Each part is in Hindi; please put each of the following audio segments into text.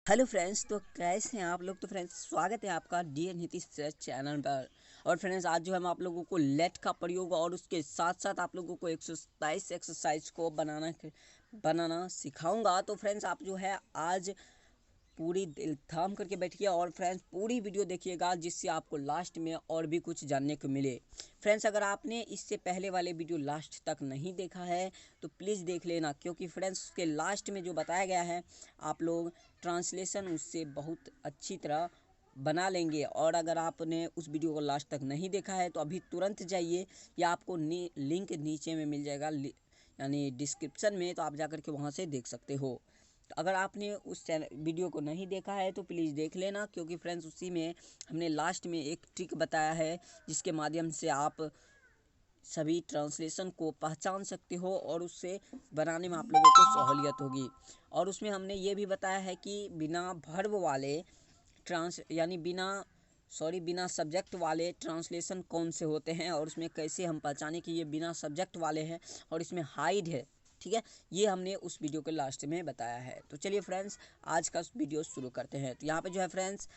हेलो फ्रेंड्स, तो कैसे हैं आप लोग। तो फ्रेंड्स, स्वागत है आपका डी नीतीश सर चैनल पर। और फ्रेंड्स, आज जो है मैं आप लोगों को लेट का प्रयोग और उसके साथ साथ आप लोगों को 127 एक्सरसाइज को बनाना सिखाऊंगा। तो फ्रेंड्स, आप जो है आज पूरी दिल थाम करके बैठिए और फ्रेंड्स पूरी वीडियो देखिएगा, जिससे आपको लास्ट में और भी कुछ जानने को मिले। फ्रेंड्स, अगर आपने इससे पहले वाले वीडियो लास्ट तक नहीं देखा है तो प्लीज़ देख लेना, क्योंकि फ्रेंड्स उसके लास्ट में जो बताया गया है आप लोग ट्रांसलेशन उससे बहुत अच्छी तरह बना लेंगे। और अगर आपने उस वीडियो को लास्ट तक नहीं देखा है तो अभी तुरंत जाइए, या आपको लिंक नीचे में मिल जाएगा, यानी डिस्क्रिप्शन में, तो आप जाकर के वहाँ से देख सकते हो। तो अगर आपने उस वीडियो को नहीं देखा है तो प्लीज़ देख लेना, क्योंकि फ्रेंड्स उसी में हमने लास्ट में एक ट्रिक बताया है जिसके माध्यम से आप सभी ट्रांसलेशन को पहचान सकते हो और उससे बनाने में आप लोगों को सहूलियत होगी। और उसमें हमने ये भी बताया है कि बिना वर्ब वाले बिना सब्जेक्ट वाले ट्रांसलेशन कौन से होते हैं, और उसमें कैसे हम पहचाने कि ये बिना सब्जेक्ट वाले हैं और इसमें हाइड है। ठीक है, ये हमने उस वीडियो के लास्ट में बताया है। तो चलिए फ्रेंड्स, आज का वीडियो शुरू करते हैं। तो यहाँ पे जो है फ्रेंड्स,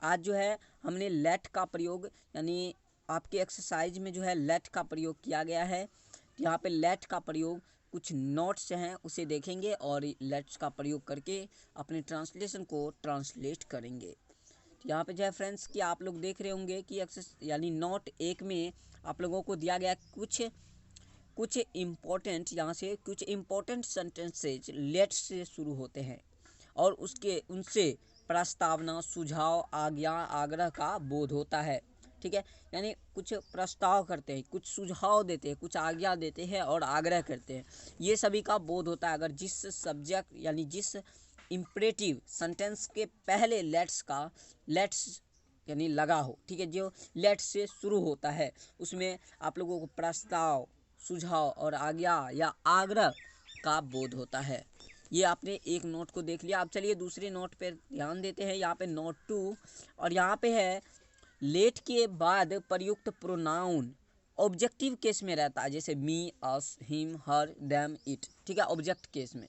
आज जो है हमने लेट का प्रयोग, यानी आपके एक्सरसाइज में जो है लेट का प्रयोग किया गया है। तो यहाँ पे लेट का प्रयोग कुछ नोट्स हैं उसे देखेंगे और लेट्स का प्रयोग करके अपने ट्रांसलेशन को ट्रांसलेट करेंगे। तो यहाँ पे जो है फ्रेंड्स कि आप लोग देख रहे होंगे कि यानी नोट एक में आप लोगों को दिया गया कुछ इम्पोर्टेंट, यहाँ से कुछ इम्पोर्टेंट सेंटेंसेज लेट्स से शुरू होते हैं और उसके उनसे प्रस्तावना, सुझाव, आज्ञा, आग्रह का बोध होता है। ठीक है, यानी कुछ प्रस्ताव करते हैं, कुछ सुझाव देते हैं, कुछ आज्ञा देते हैं और आग्रह करते हैं, ये सभी का बोध होता है अगर जिस सब्जेक्ट यानी जिस इम्परेटिव सेंटेंस के पहले लेट्स यानी लगा हो। ठीक है, जो लेट्स से शुरू होता है उसमें आप लोगों को प्रस्ताव, सुझाव और आज्ञा या आग्रह का बोध होता है। ये आपने एक नोट को देख लिया। अब चलिए दूसरे नोट पर ध्यान देते हैं। यहाँ पे नोट 2, और यहाँ पे है लेट के बाद प्रयुक्त प्रोनाउन ऑब्जेक्टिव केस में रहता है, जैसे मी, us, him, her, them, it. ठीक है, ऑब्जेक्ट केस में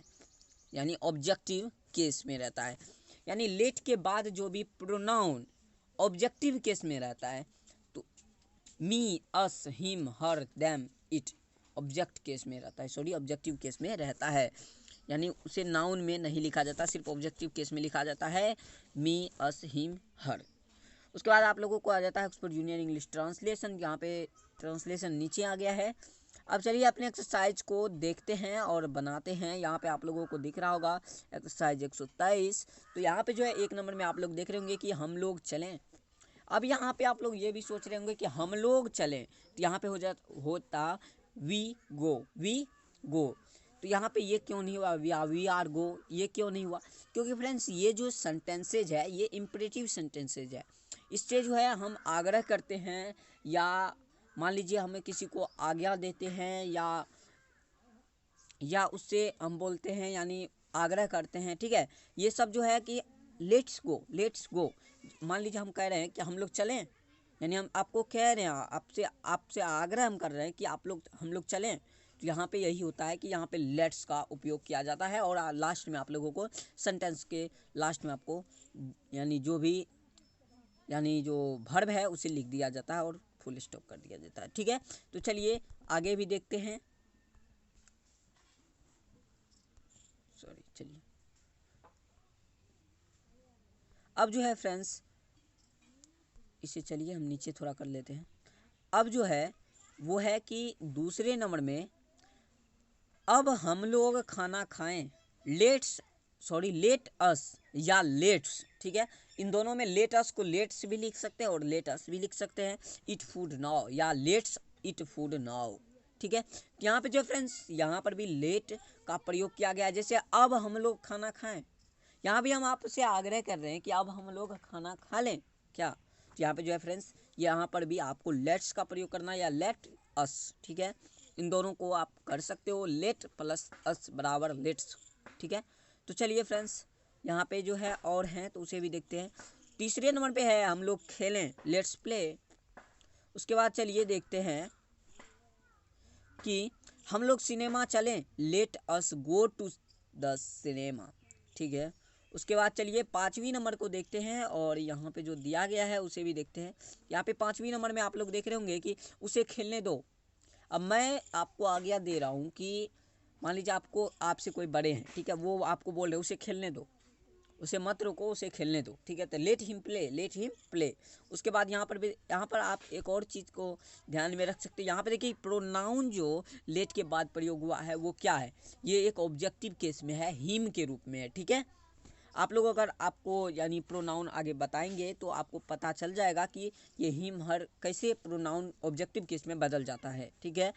यानी ऑब्जेक्टिव केस में रहता है, यानी लेट के बाद जो भी प्रोनाउन ऑब्जेक्टिव केस में रहता है, तो me, us, him, her, them, it object case में रहता है, ऑब्जेक्टिव केस में रहता है, यानी उसे नाउन में नहीं लिखा जाता, सिर्फ ऑब्जेक्टिव केस में लिखा जाता है, मी, अस, हिम, हर। उसके बाद आप लोगों को आ जाता है ऑक्सफोर्ड जूनियर इंग्लिश ट्रांसलेशन। यहाँ पे ट्रांसलेशन नीचे आ गया है। अब चलिए अपने एक्सरसाइज को देखते हैं और बनाते हैं। यहाँ पे आप लोगों को दिख रहा होगा एक्सरसाइज 123। तो यहाँ पे जो है एक नंबर में आप लोग देख रहे होंगे कि हम लोग चलें। अब यहाँ पे आप लोग ये भी सोच रहे होंगे कि हम लोग चलें, तो यहाँ पे होता वी गो। तो यहाँ पे ये क्यों नहीं हुआ वी आर गो, ये क्यों नहीं हुआ? क्योंकि फ्रेंड्स ये जो सेंटेंसेज है ये इम्परेटिव सेंटेंसेज है। इससे जो है हम आग्रह करते हैं, या मान लीजिए हमें किसी को आज्ञा देते हैं, या उससे हम बोलते हैं यानी आग्रह करते हैं। ठीक है, ये सब जो है कि लेट्स गो। मान लीजिए हम कह रहे हैं कि हम लोग चलें, यानी हम आपको कह रहे हैं, आपसे आपसे आग्रह हम कर रहे हैं कि हम लोग चलें। तो यहाँ पे यही होता है कि यहाँ पे लेट्स का उपयोग किया जाता है, और लास्ट में आप लोगों को सेंटेंस के लास्ट में आपको जो वर्ब है उसे लिख दिया जाता है और फुल स्टॉप कर दिया जाता है। ठीक है, तो चलिए आगे भी देखते हैं। चलिए अब जो है फ्रेंड्स, इसे चलिए हम नीचे थोड़ा कर लेते हैं। अब जो है वो है कि दूसरे नंबर में अब हम लोग खाना खाएं, लेट अस या लेट्स। ठीक है, इन दोनों में लेट अस को लेट्स भी लिख सकते हैं और लेट अस भी लिख सकते हैं। इट फूड नाउ या लेट्स इट फूड नाउ। ठीक है, यहाँ पे जो फ्रेंड्स यहाँ पर भी लेट का प्रयोग किया गया है, जैसे अब हम लोग खाना खाएं। यहाँ भी हम आपसे आग्रह कर रहे हैं कि अब हम लोग खाना खा लें क्या। तो यहाँ पे जो है फ्रेंड्स, यहाँ पर भी आपको लेट्स का प्रयोग करना या लेट अस। ठीक है, इन दोनों को आप कर सकते हो, लेट प्लस अस बराबर लेट्स। ठीक है, तो चलिए फ्रेंड्स यहाँ पे जो है और हैं तो उसे भी देखते हैं। तीसरे नंबर पे है हम लोग खेलें, लेट्स प्ले। उसके बाद चलिए देखते हैं कि हम लोग सिनेमा चलें, let us go to the cinema. ठीक है, उसके बाद चलिए 5वीं नंबर को देखते हैं और यहाँ पे जो दिया गया है उसे भी देखते हैं। यहाँ पे 5वीं नंबर में आप लोग देख रहे होंगे कि उसे खेलने दो। अब मैं आपको आज्ञा दे रहा हूँ कि मान लीजिए आपसे कोई बड़े हैं, ठीक है, वो आपको बोल रहे उसे खेलने दो, उसे मत रोको, उसे खेलने दो, ठीक है। तो let him play, let him play. उसके बाद यहाँ पर आप एक और चीज़ को ध्यान में रख सकते हैं। यहाँ पे देखिए प्रोनाउन जो लेट के बाद प्रयोग हुआ है वो क्या है, ये एक ऑब्जेक्टिव केस में है, हिम के रूप में है, ठीक है। आप लोग अगर आपको यानी प्रोनाउन आगे बताएंगे तो आपको पता चल जाएगा कि ये हिम हर कैसे प्रोनाउन ऑब्जेक्टिव केस में बदल जाता है, ठीक है।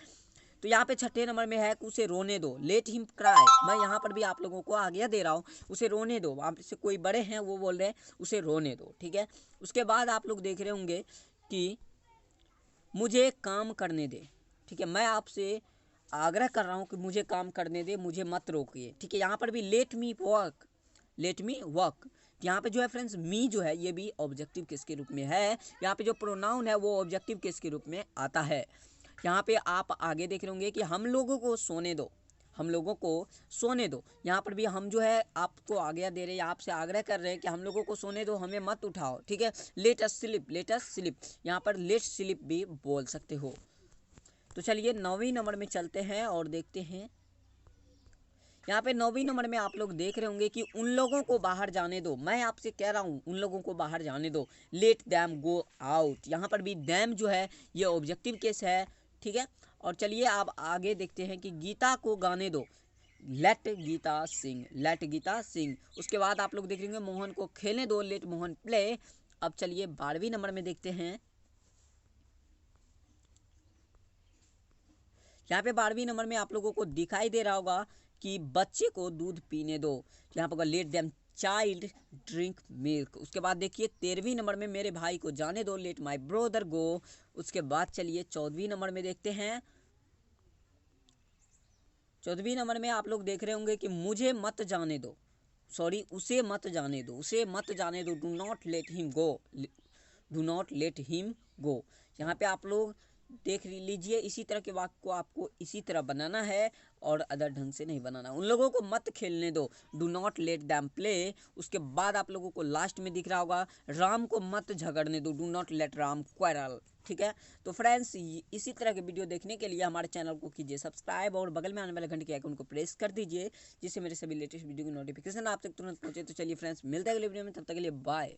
तो यहाँ पे 6ठे नंबर में है कि उसे रोने दो, लेट हिम क्राई। मैं यहाँ पर भी आप लोगों को आज्ञा दे रहा हूँ, उसे रोने दो। आप से कोई बड़े हैं वो बोल रहे हैं उसे रोने दो, ठीक है। उसके बाद आप लोग देख रहे होंगे कि मुझे काम करने दे, ठीक है। मैं आपसे आग्रह कर रहा हूँ कि मुझे काम करने दे, मुझे मत रोकिए, ठीक है। यहाँ पर भी let me work, let me work. यहाँ पे जो है फ्रेंड्स मी जो है ये भी ऑब्जेक्टिव केस के रूप में है। यहाँ पे जो प्रोनाउन है वो ऑब्जेक्टिव केस के रूप में आता है। यहाँ पे आप आगे देख रहे होंगे कि हम लोगों को सोने दो, हम लोगों को सोने दो। यहाँ पर भी हम जो है आपको आज्ञा दे रहे हैं, आपसे आग्रह कर रहे हैं कि हम लोगों को सोने दो, हमें मत उठाओ, ठीक है। Let us sleep, let us sleep. यहाँ पर लेट स्लीप भी बोल सकते हो। तो चलिए 9वीं नंबर में चलते हैं और देखते हैं। यहाँ पे 9वीं नंबर में आप लोग देख रहे होंगे कि उन लोगों को बाहर जाने दो। मैं आपसे कह रहा हूँ उन लोगों को बाहर जाने दो, लेट दैम गो आउट। यहाँ पर भी दैम जो है ये ऑब्जेक्टिव केस है, ठीक है। और चलिए आप आगे देखते हैं कि गीता को गाने दो, लेट गीता सिंग, लेट गीता सिंग। उसके बाद आप लोग देख रहे होंगे मोहन को खेलने दो, लेट मोहन प्ले। अब चलिए 12वीं नंबर में देखते हैं। यहाँ पे 12वीं नंबर में आप लोगों को दिखाई दे रहा होगा कि बच्चे को दूध पीने दो। यहाँ पर let them child drink milk. उसके बाद देखिए 13वीं नंबर में मेरे भाई को जाने दो, लेट माई ब्रदर गो। उसके बाद चलिए 14वीं नंबर में देखते हैं। 14वीं नंबर में आप लोग देख रहे होंगे कि मुझे मत जाने दो, सॉरी उसे मत जाने दो, उसे मत जाने दो, do not let him go, do not let him go. यहाँ पे आप लोग देख लीजिए, इसी तरह के वाक्य को आपको इसी तरह बनाना है और अदर ढंग से नहीं बनाना। उन लोगों को मत खेलने दो, do not let them play. उसके बाद आप लोगों को लास्ट में दिख रहा होगा राम को मत झगड़ने दो, do not let Ram quarrel, ठीक है। तो फ्रेंड्स इसी तरह के वीडियो देखने के लिए हमारे चैनल को कीजिए सब्सक्राइब और बगल में आने वाले घंटे के आइकन को प्रेस कर दीजिए, जिससे मेरे सभी लेटेस्ट वीडियो की नोटिफिकेशन आप तक तुरंत पहुंचे। तो चलिए फ्रेंड्स मिलते हैं अगले वीडियो में, तब तक के लिए बाय।